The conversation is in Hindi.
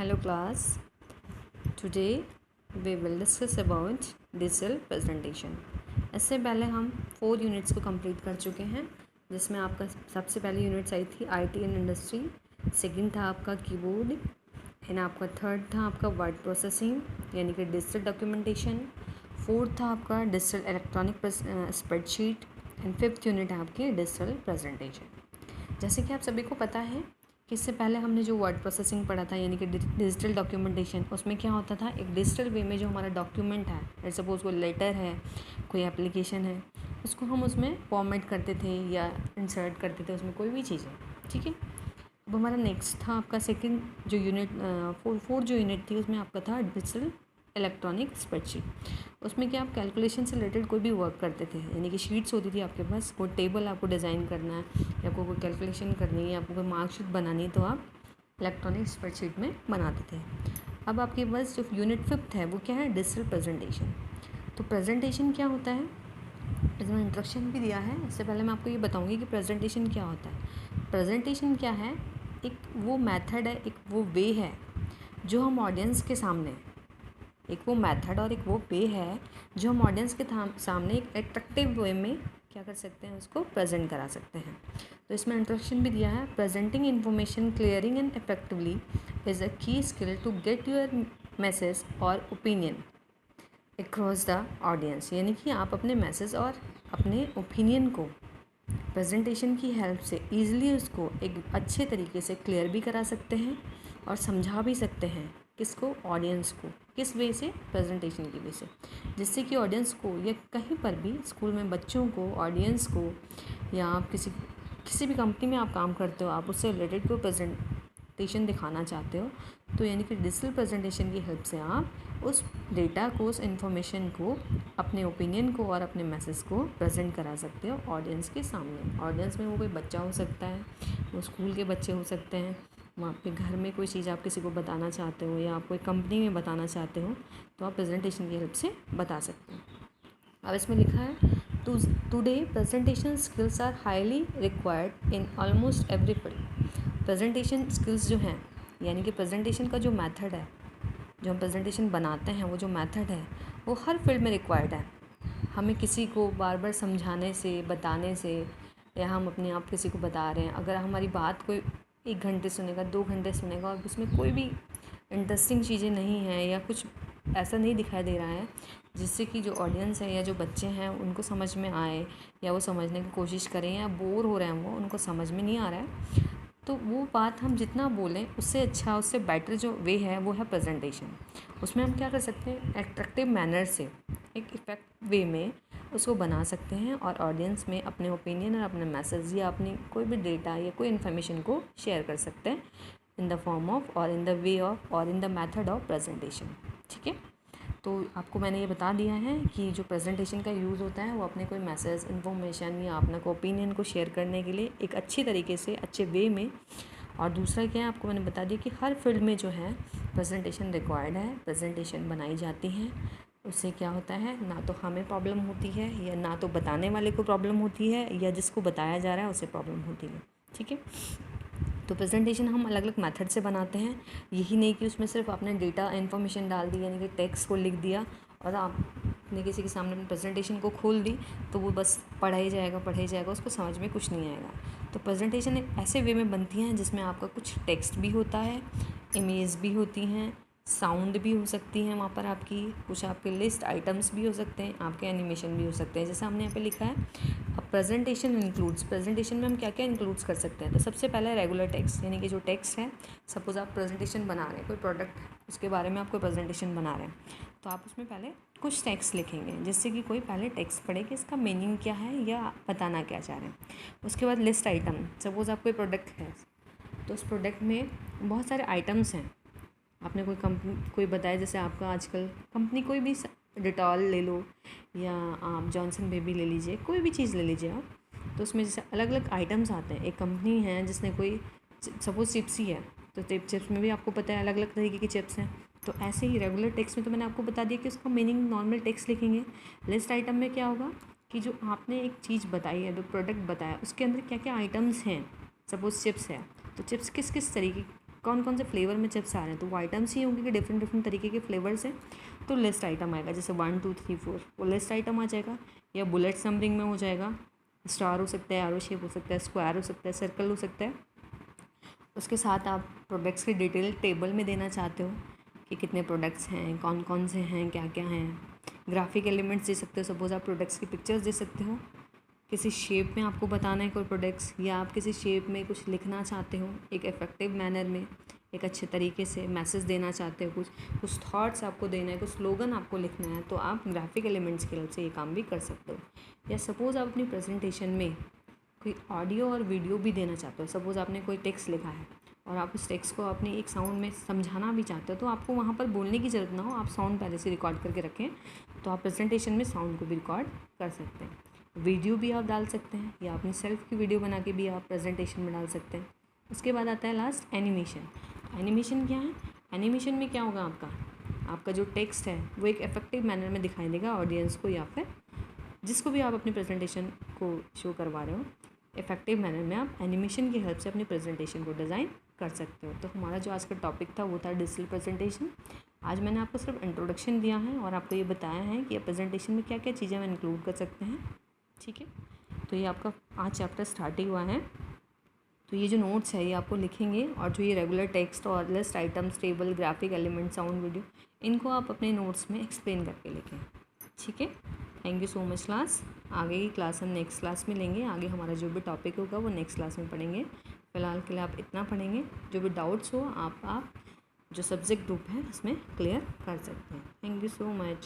Hello class. Today we will discuss about digital presentation. इससे पहले हम 4 यूनिट्स को कंप्लीट कर चुके हैं, जिसमें आपका सबसे पहली यूनिट्स आई थी आईटी एंड इंडस्ट्री, सेकंड था आपका कीबोर्ड एंड आपका थर्ड था आपका वर्ड प्रोसेसिंग यानी कि डिजिटल डॉक्यूमेंटेशन, फोर्थ था आपका digital electronic spreadsheet and fifth unit है आपकी डिजिटल प्रेजेंटेशन। जैसे कि आप सभी को पता है कि इससे पहले हमने जो वर्ड प्रोसेसिंग पढ़ा था यानी कि डिजिटल डॉक्यूमेंटेशन, उसमें क्या होता था, एक डिजिटल वे में जो हमारा डॉक्यूमेंट है, लेट्स सपोज कोई लेटर है, कोई एप्लीकेशन है, उसको हम उसमें फॉर्मेट करते थे या इंसर्ट करते थे, उसमें कोई भी चीज़ है। ठीक है, अब हमारा नेक्स्ट था आपका सेकंड जो यूनिट फोर्थ जो यूनिट थी, उसमें आपका था डिजिटल इलेक्ट्रॉनिक स्प्रेडशीट। उसमें क्या आप कैलकुलेशन से रिलेटेड कोई भी वर्क करते थे, यानी कि शीट्स होती थी आपके पास, कोई टेबल आपको डिज़ाइन करना है या कोई कैलकुलेशन करनी है, आपको कोई मार्कशीट बनानी है, तो आप इलेक्ट्रॉनिक स्प्रेडशीट में बनाते थे। अब आपके पास जो यूनिट फिफ्थ है वो क्या है, डिजिटल प्रेजेंटेशन। तो प्रेजेंटेशन क्या होता है, इसमें इंस्ट्रक्शन भी दिया है। इससे पहले मैं आपको ये बताऊँगी कि प्रेजेंटेशन क्या होता है। प्रेजेंटेशन क्या है, एक वो मेथड है, एक वो वे है जो हम ऑडियंस के सामने, एक वो मेथड और एक वो वे है जो हम ऑडियंस के सामने एक एट्रैक्टिव वे में क्या कर सकते हैं, उसको प्रेजेंट करा सकते हैं। तो इसमें इंस्ट्रक्शन भी दिया है, presenting information clearing and effectively is a key skill to get your message और ओपिनियन अक्रॉस द ऑडियंस। यानी कि आप अपने मैसेज और अपने ओपिनियन को प्रेजेंटेशन की हेल्प से ईज़िली उसको एक अच्छे तरीके से क्लियर भी करा सकते हैं और समझा भी सकते हैं। किसको, ऑडियंस को। किस वे से, प्रेजेंटेशन की वे से, जिससे कि ऑडियंस को या कहीं पर भी स्कूल में बच्चों को, ऑडियंस को, या आप किसी भी कंपनी में आप काम करते हो, आप उससे रिलेटेड कोई प्रेजेंटेशन दिखाना चाहते हो, तो यानी कि डिजिटल प्रेजेंटेशन की हेल्प से आप उस डेटा को, उस इन्फॉर्मेशन को, अपने ओपिनियन को और अपने मैसेज को प्रेजेंट करा सकते हो ऑडियंस के सामने। ऑडियंस में वो कोई बच्चा हो सकता है, वो स्कूल के बच्चे हो सकते हैं, वो आपके घर में कोई चीज़ आप किसी को बताना चाहते हो या आप कोई कंपनी में बताना चाहते हो, तो आप प्रेजेंटेशन की हेल्प से बता सकते हो। अब इसमें लिखा है, today presentation skills are highly required in almost every field. Presentation skills जो हैं, यानी कि प्रेजेंटेशन का जो मेथड है, जो हम प्रेजेंटेशन बनाते हैं, वो जो मेथड है वो हर फील्ड में रिक्वायर्ड है। हमें किसी को बार बार समझाने से, बताने से, या हम अपने आप किसी को बता रहे हैं, अगर हमारी बात कोई 1 घंटे सुनेगा, 2 घंटे सुनेगा और उसमें कोई भी इंटरेस्टिंग चीज़ें नहीं हैं या कुछ ऐसा नहीं दिखाई दे रहा है जिससे कि जो ऑडियंस है या जो बच्चे हैं उनको समझ में आए या वो समझने की कोशिश करें, या बोर हो रहे हैं, वो उनको समझ में नहीं आ रहा है, तो वो बात हम जितना बोलें उससे अच्छा, उससे बेटर जो वे है वो है प्रेजेंटेशन। उसमें हम क्या कर सकते हैं, एट्रैक्टिव मैनर से, एक इफेक्ट वे में उसको बना सकते हैं और ऑडियंस में अपने ओपिनियन और अपने मैसेज या अपनी कोई भी डेटा या कोई इन्फॉर्मेशन को शेयर कर सकते हैं इन द फॉर्म ऑफ और इन द वे ऑफ और in the method of presentation. ठीक है, तो आपको मैंने ये बता दिया है कि जो प्रेजेंटेशन का यूज़ होता है वो अपने कोई मैसेज, इन्फॉर्मेशन या अपना कोई ओपिनियन को शेयर करने के लिए एक अच्छी तरीके से, अच्छे वे में। और दूसरा क्या है, आपको मैंने बता दिया कि हर फील्ड में जो है प्रेजेंटेशन रिक्वायर्ड है, प्रेजेंटेशन बनाई जाती हैं। उससे क्या होता है, ना तो हमें प्रॉब्लम होती है या ना तो बताने वाले को प्रॉब्लम होती है या जिसको बताया जा रहा है उसे प्रॉब्लम होती है। ठीक है, तो प्रेजेंटेशन हम अलग अलग मेथड से बनाते हैं। यही नहीं कि उसमें सिर्फ आपने डेटा इन्फॉर्मेशन डाल दी, यानी कि टेक्स्ट को लिख दिया और आपने किसी के सामने अपनी प्रेजेंटेशन को खोल दी तो वो बस पढ़ा ही जाएगा, उसको समझ में कुछ नहीं आएगा। तो प्रेजेंटेशन एक ऐसे वे में बनती हैं जिसमें आपका कुछ टेक्स्ट भी होता है, इमेज भी होती हैं, साउंड भी हो सकती हैं, वहाँ पर आपकी कुछ आपके लिस्ट आइटम्स भी हो सकते हैं, आपके एनिमेशन भी हो सकते हैं। जैसे हमने यहाँ पे लिखा है, अब प्रेजेंटेशन इंक्लूड्स, प्रेजेंटेशन में हम क्या क्या इंक्लूड्स कर सकते हैं। तो सबसे पहला है रेगुलर टेक्स्ट, यानी कि जो टेक्स्ट है, सपोज आप प्रेजेंटेशन बना रहे हैं, कोई प्रोडक्ट है उसके बारे में आप कोई प्रेजेंटेशन बना रहे हैं, तो आप उसमें पहले कुछ टेक्स्ट लिखेंगे जिससे कि कोई पहले टेक्स्ट पढ़े कि इसका मीनिंग क्या है या बताना क्या चाह रहे हैं। उसके बाद लिस्ट आइटम, सपोज आप कोई प्रोडक्ट है तो उस प्रोडक्ट में बहुत सारे आइटम्स हैं, आपने कोई कंपनी कोई बताया, जैसे आपका आजकल कंपनी कोई भी डिटॉल ले लो या आप जॉनसन बेबी ले लीजिए, कोई भी चीज़ ले लीजिए आप, तो उसमें जैसे अलग अलग आइटम्स आते हैं। एक कंपनी है जिसने कोई सपोज चिप्स ही है, तो चिप्स में भी आपको पता है अलग अलग तरीके की चिप्स हैं। तो ऐसे ही रेगुलर टेक्स्ट में तो मैंने आपको बता दिया कि उसका मीनिंग नॉर्मल टेक्स्ट लिखेंगे। लिस्ट आइटम में क्या होगा कि जो आपने एक चीज़ बताई है, जो प्रोडक्ट बताया, उसके अंदर क्या क्या आइटम्स हैं। सपोज चिप्स है तो चिप्स किस किस तरीके कौन कौन से फ्लेवर में चिप्स आ रहे हैं, तो वो आइटम्स ही होंगे कि डिफरेंट डिफरेंट तरीके के फ्लेवर्स हैं, तो लिस्ट आइटम आएगा। जैसे 1 2 3 4 वो लिस्ट आइटम आ जाएगा, या बुलेट नंबरिंग में हो जाएगा, स्टार हो सकता है, एरो शेप हो सकता है, स्क्वायर हो सकता है, सर्कल हो सकता है। उसके साथ आप प्रोडक्ट्स की डिटेल टेबल में देना चाहते हो कि कितने प्रोडक्ट्स हैं, कौन कौन से हैं, क्या क्या हैं। ग्राफिक एलिमेंट्स दे सकते हो, सपोज आप प्रोडक्ट्स की पिक्चर्स दे सकते हो। किसी शेप में आपको बताना है कोई प्रोडक्ट्स, या आप किसी शेप में कुछ लिखना चाहते हो एक इफेक्टिव मैनर में, एक अच्छे तरीके से मैसेज देना चाहते हो, कुछ थॉट्स आपको देना है, कुछ स्लोगन आपको लिखना है, तो आप ग्राफिक एलिमेंट्स की हेल्प से ये काम भी कर सकते हो। या सपोज़ आप अपनी प्रेजेंटेशन में कोई ऑडियो और वीडियो भी देना चाहते हो, सपोज़ आपने कोई टेक्स्ट लिखा है और आप उस टेक्स्ट को अपने एक साउंड में समझाना भी चाहते हो, तो आपको वहाँ पर बोलने की ज़रूरत ना हो, आप साउंड पहले से रिकॉर्ड करके रखें, तो आप प्रेजेंटेशन में साउंड को भी रिकॉर्ड कर सकते हैं। वीडियो भी आप डाल सकते हैं, या अपनी सेल्फ की वीडियो बना के भी आप प्रेजेंटेशन में डाल सकते हैं। उसके बाद आता है लास्ट एनिमेशन। एनिमेशन क्या है? एनिमेशन में क्या होगा, आपका जो टेक्स्ट है वो एक इफेक्टिव मैनर में दिखाई देगा ऑडियंस को, या फिर जिसको भी आप अपनी प्रेजेंटेशन को शो करवा रहे हो, इफेक्टिव मैनर में आप एनिमेशन की हेल्प से अपनी प्रेजेंटेशन को डिज़ाइन कर सकते हो। तो हमारा जो आज का टॉपिक था वो था डिजिटल प्रेजेंटेशन। आज मैंने आपको सिर्फ इंट्रोडक्शन दिया है और आपको ये बताया है कि प्रेजेंटेशन में क्या क्या चीज़ें हम इंक्लूड कर सकते हैं। ठीक है, तो ये आपका आज चैप्टर स्टार्ट ही हुआ है। तो ये जो नोट्स है ये आपको लिखेंगे, और जो ये रेगुलर टेक्स्ट और list items, table, graphic element, sound, video, इनको आप अपने नोट्स में एक्सप्लेन करके लिखें। ठीक है, thank you so much class. आगे की क्लास हम नेक्स्ट क्लास में लेंगे, आगे हमारा जो भी टॉपिक होगा वो नेक्स्ट क्लास में पढ़ेंगे। फ़िलहाल के लिए आप इतना पढ़ेंगे, जो भी डाउट्स हो आप जो सब्जेक्ट ग्रुप है उसमें क्लियर कर सकते हैं। Thank you so much.